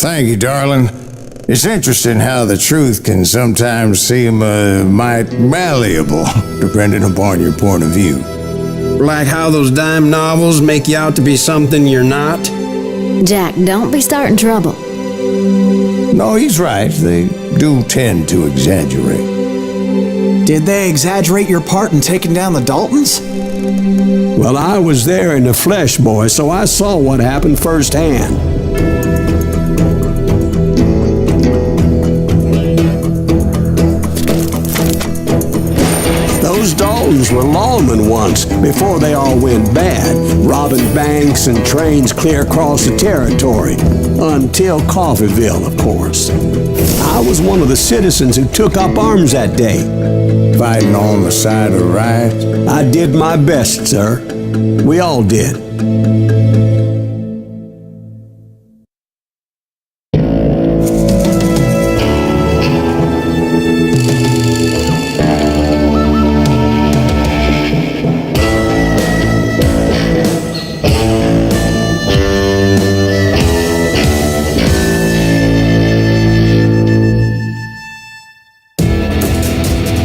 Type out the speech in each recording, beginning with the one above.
Thank you, darling. It's interesting how the truth can sometimes seem might malleable, depending upon your point of view. Like how those dime novels make you out to be something you're not? Jack, don't be starting trouble. No, he's right. They do tend to exaggerate. Did they exaggerate your part in taking down the Daltons? Well, I was there in the flesh, boy, so I saw what happened firsthand. Those Daltons were lawmen once, before they all went bad, robbing banks and trains clear across the territory. Until Coffeeville, of course. I was one of the citizens who took up arms that day. Fighting on the side of the right? I did my best, sir. We all did.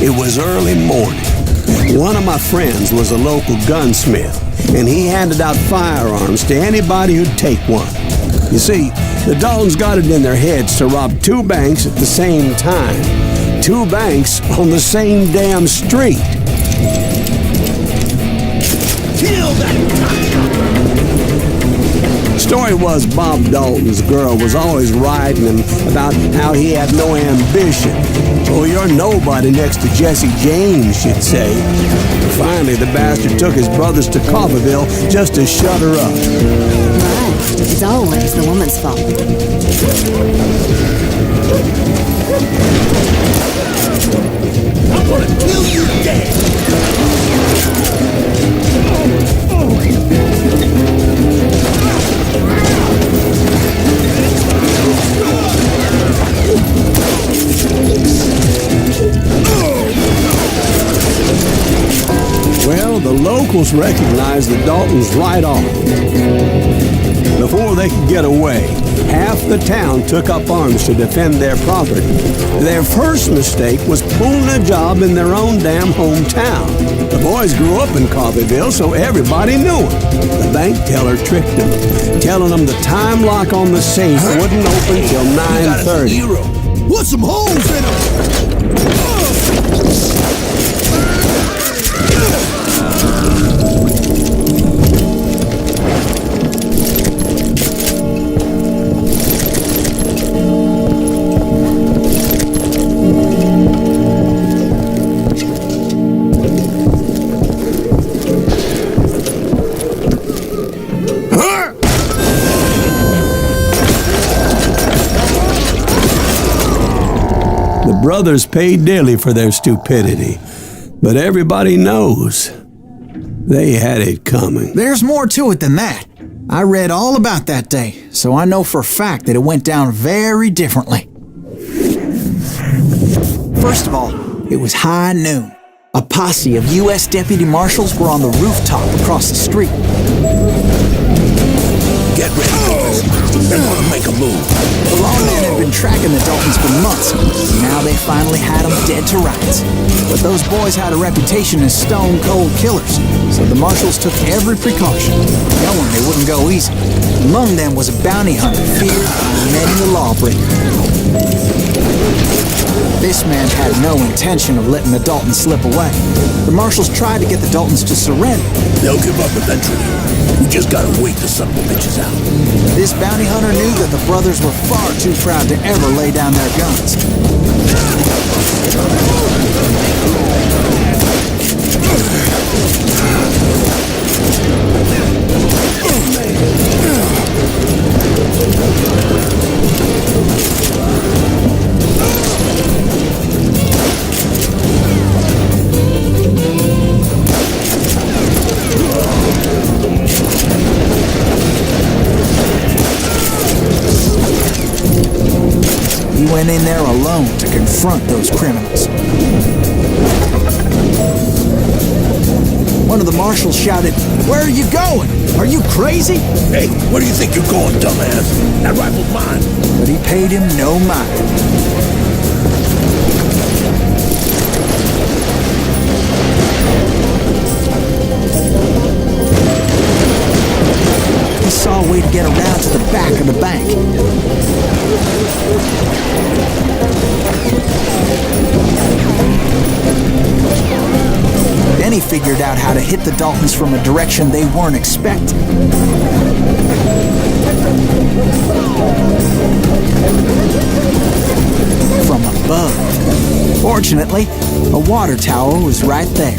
It was early morning. One of my friends was a local gunsmith, and he handed out firearms to anybody who'd take one. You see, the Daltons got it in their heads to rob 2 banks at the same time. 2 banks on the same damn street. Kill that! Story was Bob Dalton's girl was always writing him about how he had no ambition. Oh, you're nobody next to Jesse James, she'd say. Finally, the bastard took his brothers to Coffeeville just to shut her up. Right. It's always the woman's fault. I'm gonna kill you dead! Well, the locals recognized the Daltons right off. Before they could get away, half the town took up arms to defend their property. Their first mistake was pulling a job in their own damn hometown. The boys grew up in Coffeeville, so everybody knew them. The bank teller tricked them, telling them the time lock on the safe wouldn't open till 9:30. Put some holes in them! The brothers paid dearly for their stupidity, but everybody knows they had it coming. There's more to it than that. I read all about that day, so I know for a fact that it went down very differently. First of all, it was high noon. A posse of U.S. deputy marshals were on the rooftop across the street. Get ready, boys. They're gonna make a move. The lawmen had been tracking the Daltons for months, and now they finally had them dead to rights. But those boys had a reputation as stone-cold killers, so the marshals took every precaution, knowing they wouldn't go easy. Among them was a bounty hunter feared by many a lawbreaker. This man had no intention of letting the Daltons slip away. The marshals tried to get the Daltons to surrender. They'll give up eventually. We just gotta wait till some of the bitches out. This bounty hunter knew that the brothers were far too proud to ever lay down their guns. He went in there alone to confront those criminals. One of the marshals shouted, "Where are you going?" Are you crazy? Hey, where do you think you're going, dumbass? That rifle's mine. But he paid him no mind. He saw a way to get around to the back of the bank. Then he figured out how to hit the Daltons from a direction they weren't expecting. From above. Fortunately, a water tower was right there.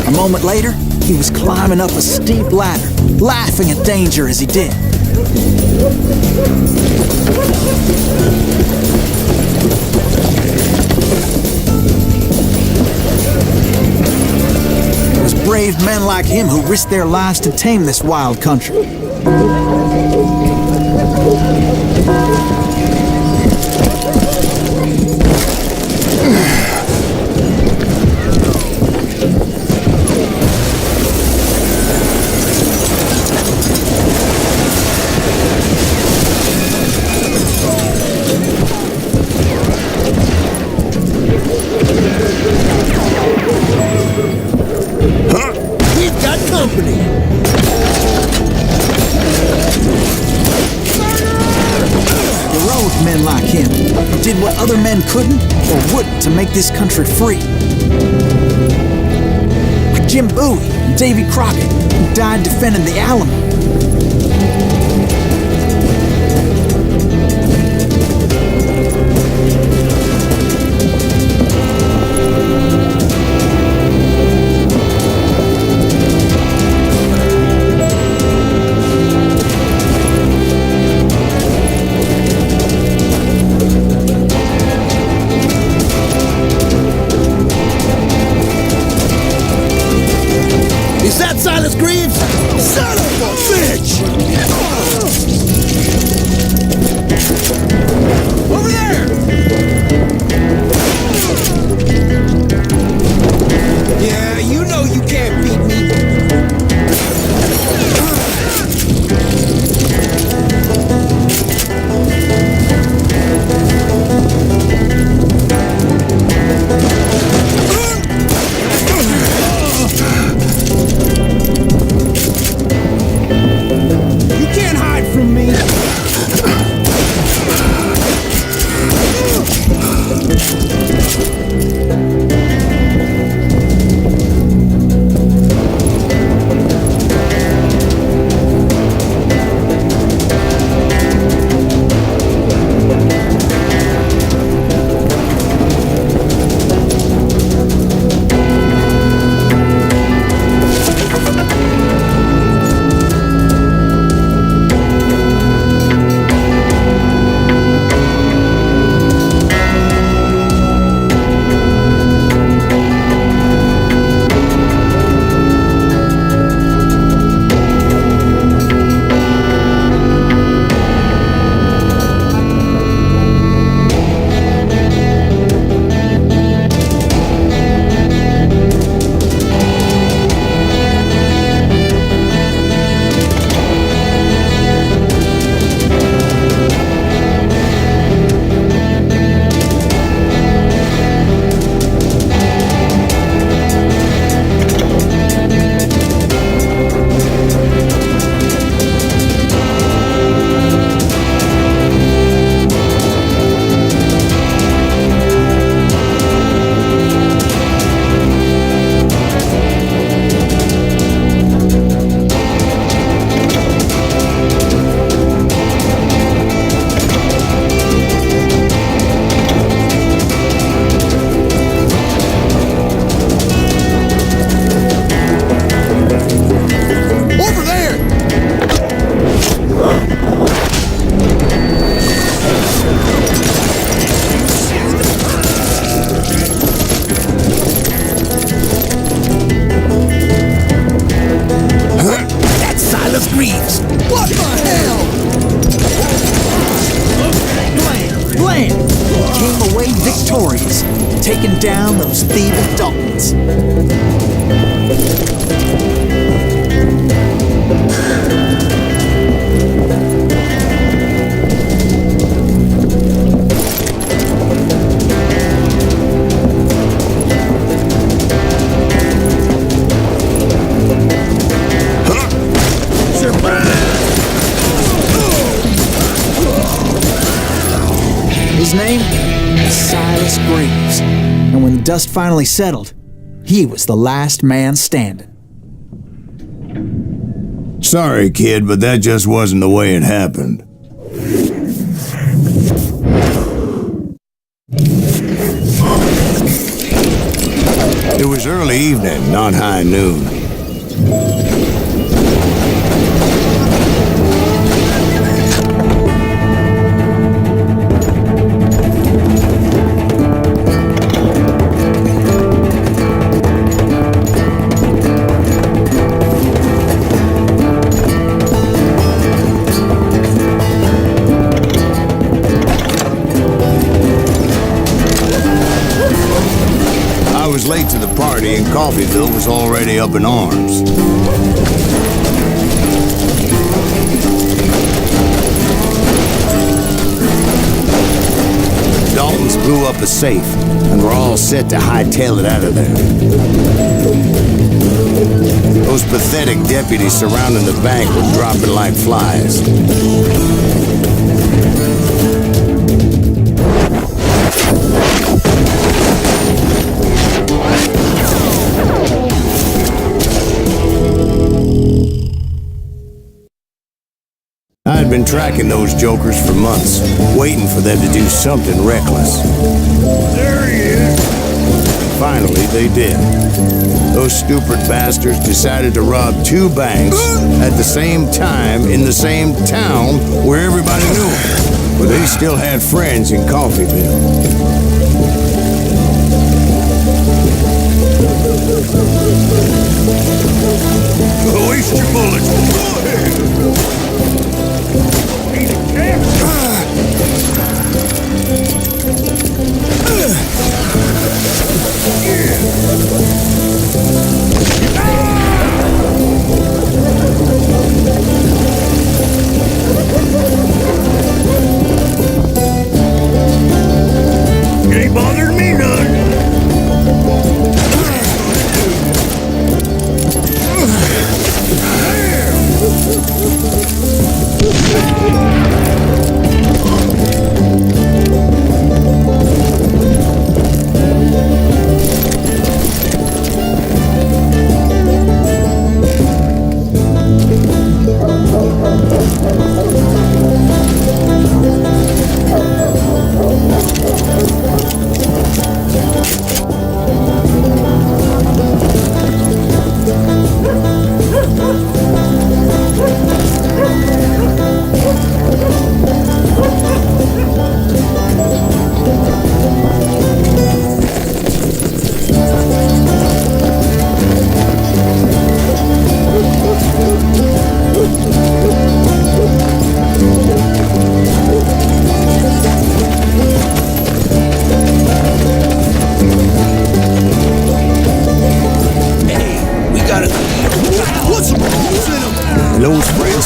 A moment later, he was climbing up a steep ladder, laughing at danger as he did. It was brave men like him who risked their lives to tame this wild country. We've got company. Heroic men like him did what other men couldn't or wouldn't to make this country free. Like Jim Bowie and Davy Crockett, who died defending the Alamo. Is that Silas Greaves? Son of a bitch! Over there! Yeah, you know you can't beat me. You can't hide from me. Greaves. What the hell? Blam! Came away victorious, taking down those thieving Daltons. his name? Silas Greaves. And when the dust finally settled, he was the last man standing. Sorry, kid, but that just wasn't the way it happened. It was early evening, not high noon. Late to the party and Coffeeville was already up in arms. Daltons blew up a safe and were all set to hightail it out of there. Those pathetic deputies surrounding the bank were dropping like flies. I'd been tracking those jokers for months, waiting for them to do something reckless. There he is! Finally, they did. Those stupid bastards decided to rob 2 banks at the same time in the same town where everybody knew them. But they still had friends in Coffeeville. Waste your bullets. Go ahead. Ain't bothered me none.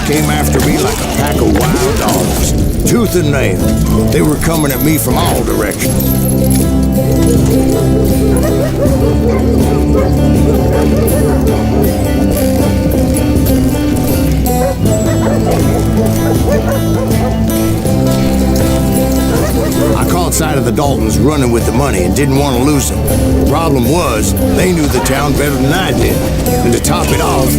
Came after me like a pack of wild dogs, tooth and nail. They were coming at me from all directions. I caught sight of the Daltons running with the money and didn't want to lose it. The problem was, they knew the town better than I did. And to top it off,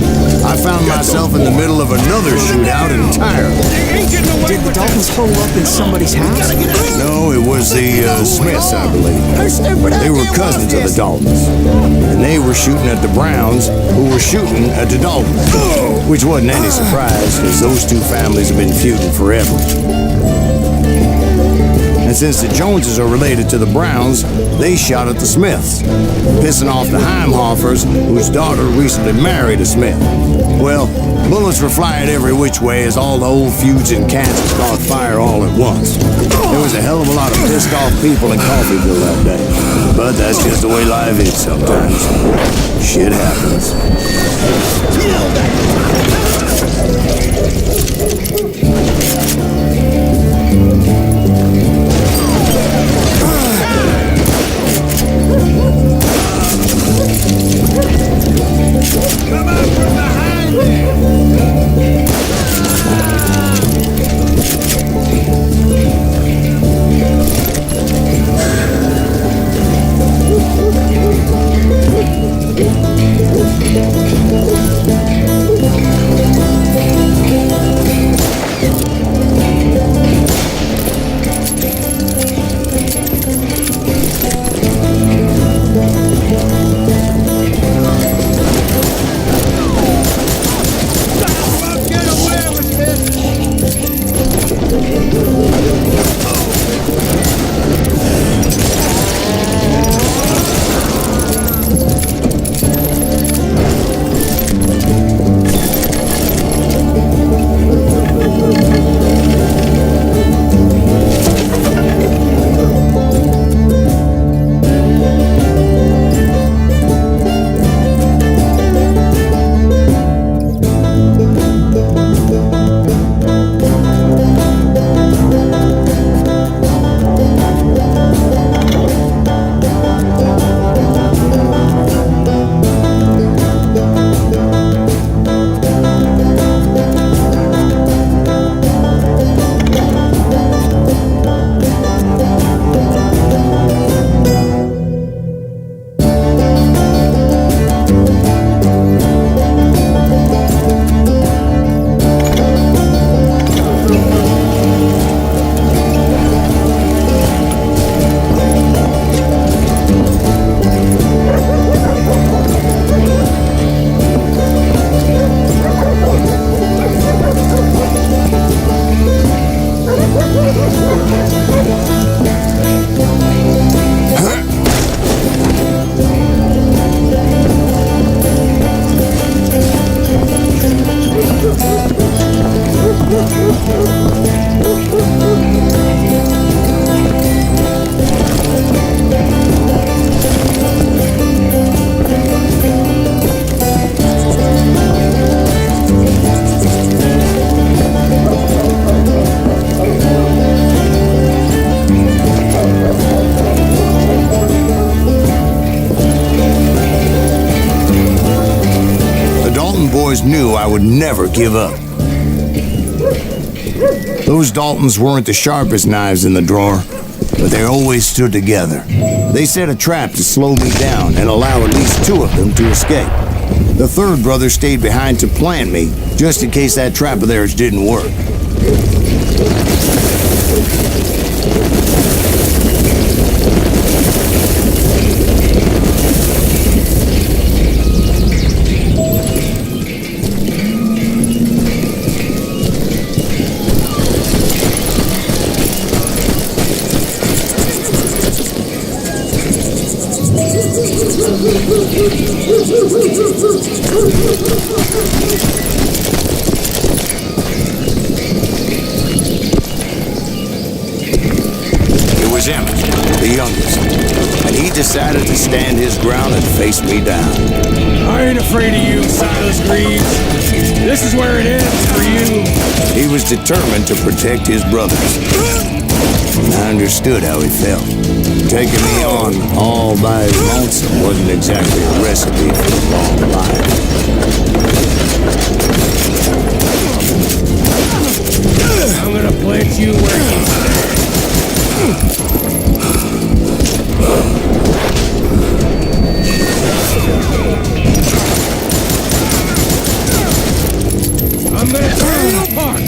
I found myself in the middle of another shootout entirely. Did the Daltons hole up in somebody's house? No, it was the Smiths, I believe. They were cousins of the Daltons. And they were shooting at the Browns, who were shooting at the Daltons. Which wasn't any surprise, because those 2 families have been feuding forever. And since the Joneses are related to the Browns, they shot at the Smiths, pissing off the Heimhoffers, whose daughter recently married a Smith. Well, bullets were flying every which way as all the old feuds in Kansas caught fire all at once. There was a hell of a lot of pissed off people in Coffeeville that day. But that's just the way life is sometimes. Shit happens. Come out from behind there! I would never give up. Those Daltons weren't the sharpest knives in the drawer, but they always stood together. They set a trap to slow me down and allow at least two of them to escape. The third brother stayed behind to plant me, just in case that trap of theirs didn't work. It was Emmett, the youngest, and he decided to stand his ground and face me down. I ain't afraid of you, Silas Greaves. This is where it ends for you. He was determined to protect his brothers. I understood how he felt. Taking me on all by his lonesome wasn't exactly a recipe for a long life. I'm gonna plant you where you stand. I'm gonna tear you apart.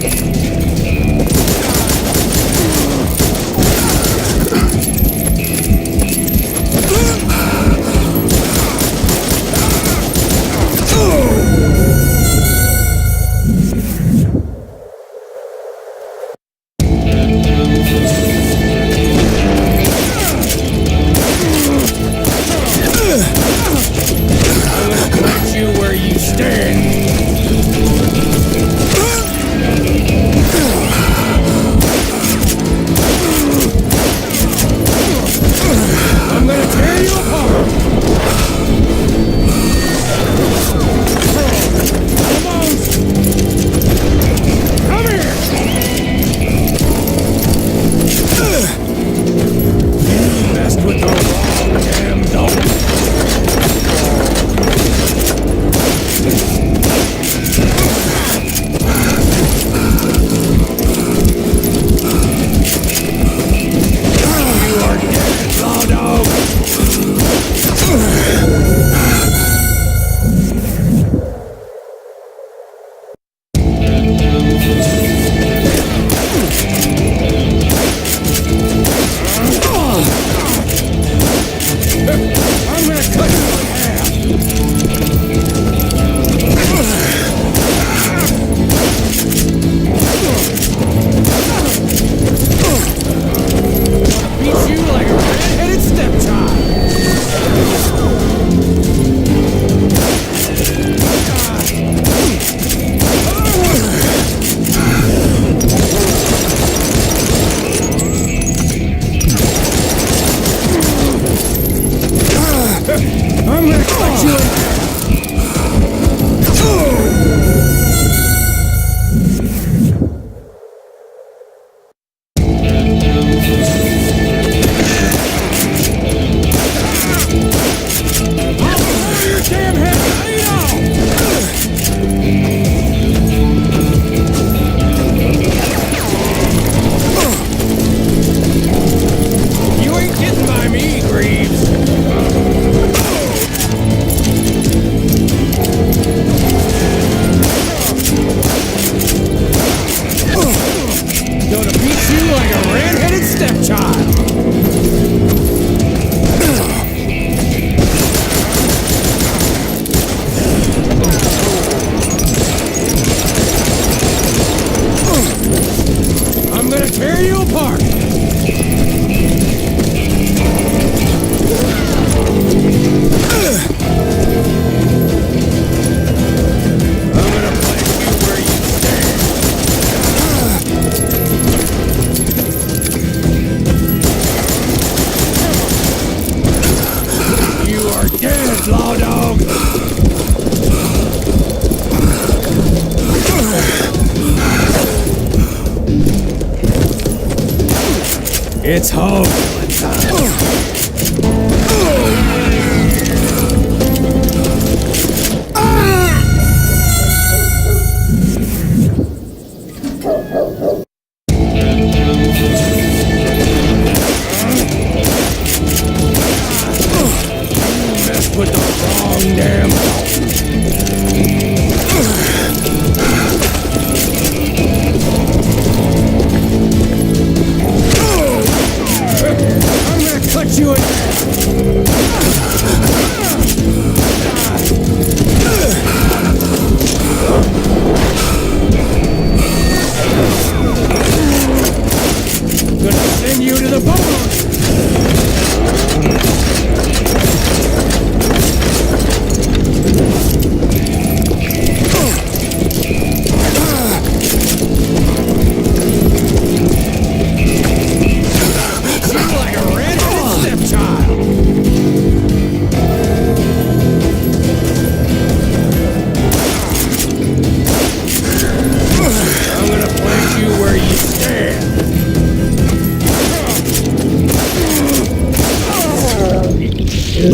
It's home.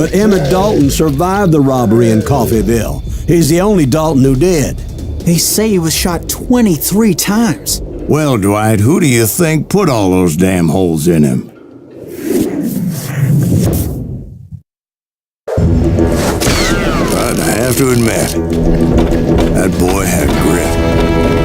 But Emmett Dalton survived the robbery in Coffeyville. He's the only Dalton who did. They say he was shot 23 times. Well, Dwight, who do you think put all those damn holes in him? But I have to admit, that boy had grit.